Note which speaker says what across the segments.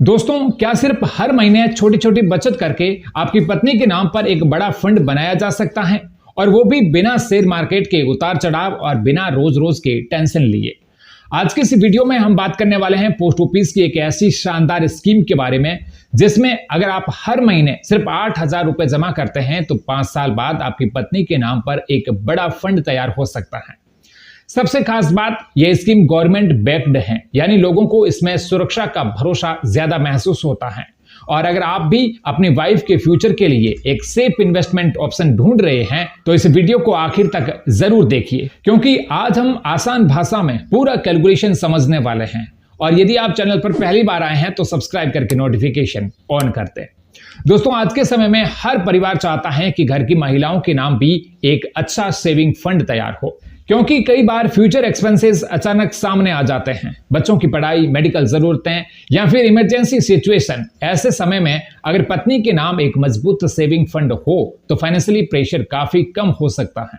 Speaker 1: दोस्तों, क्या सिर्फ हर महीने छोटी छोटी बचत करके आपकी पत्नी के नाम पर एक बड़ा फंड बनाया जा सकता है, और वो भी बिना शेयर मार्केट के उतार चढ़ाव और बिना रोज रोज के टेंशन लिए। आज की इस वीडियो में हम बात करने वाले हैं पोस्ट ऑफिस की एक ऐसी शानदार स्कीम के बारे में जिसमें अगर आप हर महीने सिर्फ 8,000 रुपए जमा करते हैं तो 5 साल बाद आपकी पत्नी के नाम पर एक बड़ा फंड तैयार हो सकता है। सबसे खास बात, यह स्कीम गवर्नमेंट बैक्ड है, यानी लोगों को इसमें सुरक्षा का भरोसा ज्यादा महसूस होता है। और अगर आप भी अपनी वाइफ के फ्यूचर के लिए एक सेफ इन्वेस्टमेंट ऑप्शन ढूंढ रहे हैं तो इस वीडियो को आखिर तक जरूर देखिए, क्योंकि आज हम आसान भाषा में पूरा कैलकुलेशन समझने वाले हैं। और यदि आप चैनल पर पहली बार आए हैं तो सब्सक्राइब करके नोटिफिकेशन ऑन करते हैं। दोस्तों, आज के समय में हर परिवार चाहता है कि घर की महिलाओं के नाम भी एक अच्छा सेविंग फंड तैयार हो, क्योंकि कई बार फ्यूचर एक्सपेंसेस अचानक सामने आ जाते हैं। बच्चों की पढ़ाई, मेडिकल जरूरतें या फिर इमरजेंसी सिचुएशन। ऐसे समय में अगर पत्नी के नाम एक मजबूत सेविंग फंड हो तो फाइनेंशियली प्रेशर काफी कम हो सकता है।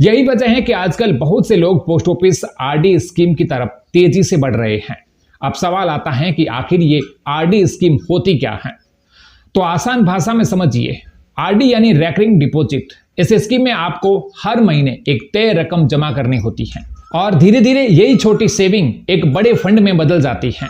Speaker 1: यही वजह है कि आजकल बहुत से लोग पोस्ट ऑफिस आरडी स्कीम की तरफ तेजी से बढ़ रहे हैं। अब सवाल आता है कि आखिर ये आरडी स्कीम होती क्या है। तो आसान भाषा में समझिए, आरडी यानी रेकरिंग डिपॉजिट। इस स्कीम में आपको हर महीने एक तय रकम जमा करनी होती है और धीरे धीरे यही छोटी सेविंग एक बड़े फंड में बदल जाती है।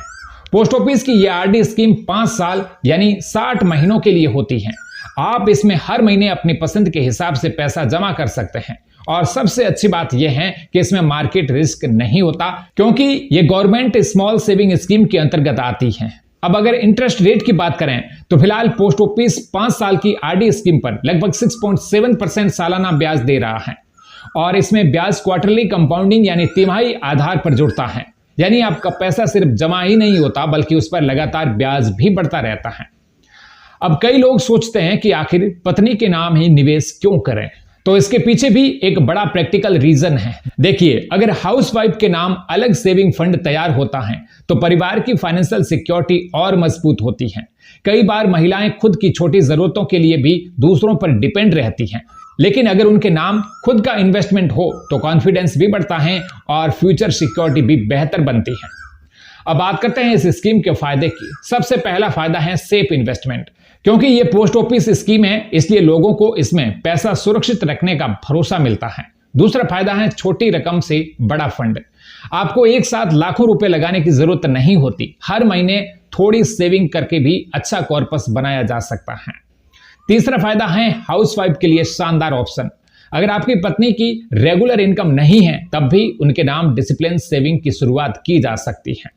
Speaker 1: पोस्ट ऑफिस की यह आरडी स्कीम 5 साल यानी 60 महीनों के लिए होती है। आप इसमें हर महीने अपनी पसंद के हिसाब से पैसा जमा कर सकते हैं। और सबसे अच्छी बात यह है कि इसमें मार्केट रिस्क नहीं होता, क्योंकि यह गवर्नमेंट स्मॉल सेविंग स्कीम के अंतर्गत आती है। अब अगर इंटरेस्ट रेट की बात करें तो फिलहाल पोस्ट ऑफिस 5 साल की आरडी स्कीम पर लगभग 6.7% सालाना ब्याज दे रहा है। और इसमें ब्याज क्वार्टरली कंपाउंडिंग यानी तिमाही आधार पर जुड़ता है, यानी आपका पैसा सिर्फ जमा ही नहीं होता बल्कि उस पर लगातार ब्याज भी बढ़ता रहता है। अब कई लोग सोचते हैं कि आखिर पत्नी के नाम ही निवेश क्यों करें, तो इसके पीछे भी एक बड़ा प्रैक्टिकल रीजन है। देखिए, अगर हाउसवाइफ के नाम अलग सेविंग फंड तैयार होता है तो परिवार की फाइनेंशियल सिक्योरिटी और मजबूत होती है। कई बार महिलाएं खुद की छोटी जरूरतों के लिए भी दूसरों पर डिपेंड रहती हैं, लेकिन अगर उनके नाम खुद का इन्वेस्टमेंट हो तो कॉन्फिडेंस भी बढ़ता है और फ्यूचर सिक्योरिटी भी बेहतर बनती है। अब बात करते हैं इस स्कीम के फायदे की। सबसे पहला फायदा है सेफ इन्वेस्टमेंट। क्योंकि ये पोस्ट ऑफिस स्कीम है, इसलिए लोगों को इसमें पैसा सुरक्षित रखने का भरोसा मिलता है। दूसरा फायदा है छोटी रकम से बड़ा फंड। आपको एक साथ लाखों रुपए लगाने की जरूरत नहीं होती। हर महीने थोड़ी सेविंग करके भी अच्छा कॉर्पस बनाया जा सकता है। तीसरा फायदा है हाउसवाइफ के लिए शानदार ऑप्शन। अगर आपकी पत्नी की रेगुलर इनकम नहीं है तब भी उनके नाम डिसिप्लिन सेविंग की शुरुआत की जा सकती है।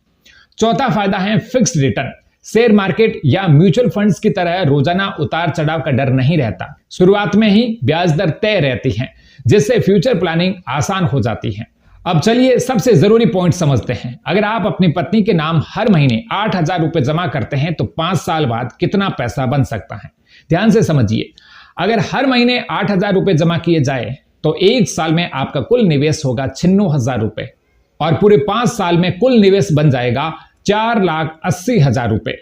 Speaker 1: चौथा फायदा है फिक्स्ड रिटर्न। शेयर मार्केट या म्यूचुअल फंड्स की तरह रोजाना उतार चढ़ाव का डर नहीं रहता। शुरुआत में ही ब्याज दर तय रहती है, जिससे फ्यूचर प्लानिंग आसान हो जाती है। अब चलिए सबसे जरूरी पॉइंट समझते हैं। अगर आप अपनी पत्नी के नाम हर महीने 8,000 रुपए जमा करते हैं तो 5 साल बाद कितना पैसा बन सकता है। ध्यान से समझिए, अगर हर महीने 8,000 रुपए जमा किए जाए तो 1 साल में आपका कुल निवेश होगा 96,000 रुपए और पूरे 5 साल में कुल निवेश बन जाएगा 4,80,000 रुपए।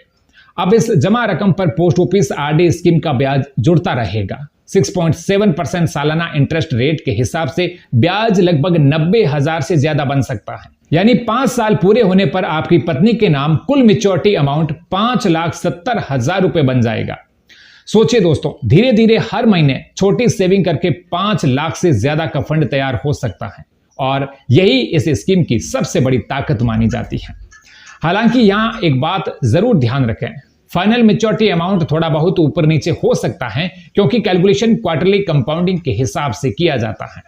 Speaker 1: अब इस जमा रकम पर पोस्ट ऑफिस आरडी स्कीम का ब्याज जुड़ता रहेगा। 6.7% सालाना इंटरेस्ट रेट के हिसाब से ब्याज लगभग 90,000 से ज्यादा बन सकता है। यानी 5 साल पूरे होने पर आपकी पत्नी के नाम कुल मैच्योरिटी अमाउंट 5,70,000 रुपए बन जाएगा। सोचिए दोस्तों, धीरे धीरे हर महीने छोटी सेविंग करके 5 लाख से ज्यादा का फंड तैयार हो सकता है, और यही इस स्कीम की सबसे बड़ी ताकत मानी जाती है। हालांकि यहां एक बात जरूर ध्यान रखें, फाइनल मैच्योरिटी अमाउंट थोड़ा बहुत ऊपर नीचे हो सकता है, क्योंकि कैलकुलेशन क्वार्टरली कंपाउंडिंग के हिसाब से किया जाता है।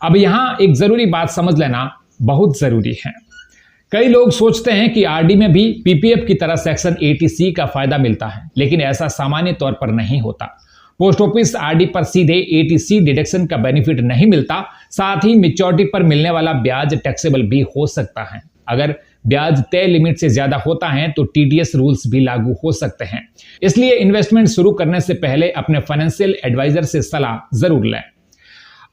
Speaker 1: अब यहां एक जरूरी बात समझ लेना बहुत जरूरी है। कई लोग सोचते हैं कि आरडी में भी पीपीएफ की तरह सेक्शन 80C का फायदा मिलता है, लेकिन ऐसा सामान्य तौर पर नहीं होता। पोस्ट ऑफिस आरडी पर सीधे 80C डिडक्शन का बेनिफिट नहीं मिलता। साथ ही मैच्योरिटी पर मिलने वाला ब्याज टैक्सेबल भी हो सकता है। अगर ब्याज तय लिमिट से ज्यादा होता है तो टीडीएस रूल्स भी लागू हो सकते हैं। इसलिए इन्वेस्टमेंट शुरू करने से पहले अपने फाइनेंशियल एडवाइजर से सलाह जरूर लें।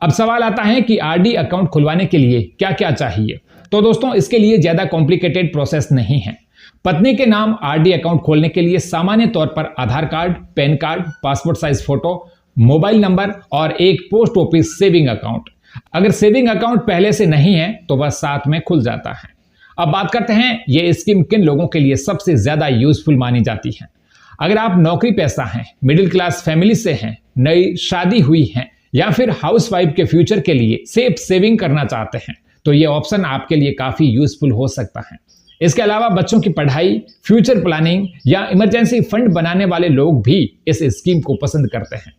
Speaker 1: अब सवाल आता है कि आरडी अकाउंट खुलवाने के लिए क्या क्या चाहिए। तो दोस्तों, इसके लिए ज्यादा कॉम्प्लिकेटेड प्रोसेस नहीं है। पत्नी के नाम आरडी अकाउंट खोलने के लिए सामान्य तौर पर Aadhaar card, PAN card, passport size photo, mobile number और एक पोस्ट ऑफिस सेविंग अकाउंट। अगर सेविंग अकाउंट पहले से नहीं है तो वह साथ में खुल जाता है। अब बात करते हैं ये स्कीम किन लोगों के लिए सबसे ज्यादा यूजफुल मानी जाती है। अगर आप नौकरी पेशा हैं, मिडिल क्लास फैमिली से हैं, नई शादी हुई है या फिर हाउसवाइफ के फ्यूचर के लिए सेफ सेविंग करना चाहते हैं तो ये ऑप्शन आपके लिए काफी यूजफुल हो सकता है। इसके अलावा बच्चों की पढ़ाई, फ्यूचर प्लानिंग या इमरजेंसी फंड बनाने वाले लोग भी इस स्कीम को पसंद करते हैं।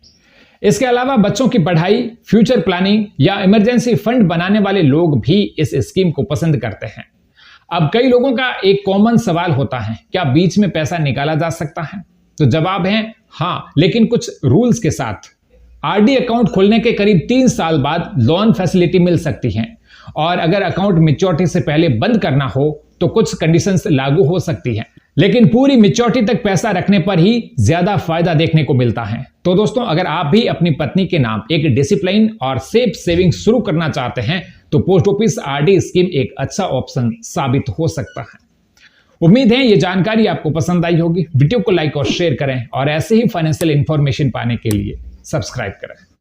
Speaker 1: इसके अलावा बच्चों की पढ़ाई, फ्यूचर प्लानिंग या इमरजेंसी फंड बनाने वाले लोग भी इस स्कीम को पसंद करते हैं। अब कई लोगों का एक कॉमन सवाल होता है, क्या बीच में पैसा निकाला जा सकता है? तो जवाब है हाँ, लेकिन कुछ रूल्स के साथ। आरडी अकाउंट खोलने के करीब 3 साल बाद लोन फैसिलिटी मिल सकती है और अगर अकाउंट मैच्योरिटी से पहले बंद करना हो तो कुछ कंडीशंस लागू हो सकती हैं, लेकिन पूरी मैच्योरिटी तक पैसा रखने पर ही ज्यादा फायदा देखने को मिलता है। तो दोस्तों, अगर आप भी अपनी पत्नी के नाम एक डिसिप्लिन और सेफ सेविंग शुरू करना चाहते हैं तो पोस्ट ऑफिस आरडी स्कीम एक अच्छा ऑप्शन साबित हो सकता है। उम्मीद है ये जानकारी आपको पसंद आई होगी। वीडियो को लाइक और शेयर करें और ऐसे ही फाइनेंशियल इंफॉर्मेशन पाने के लिए सब्सक्राइब करें।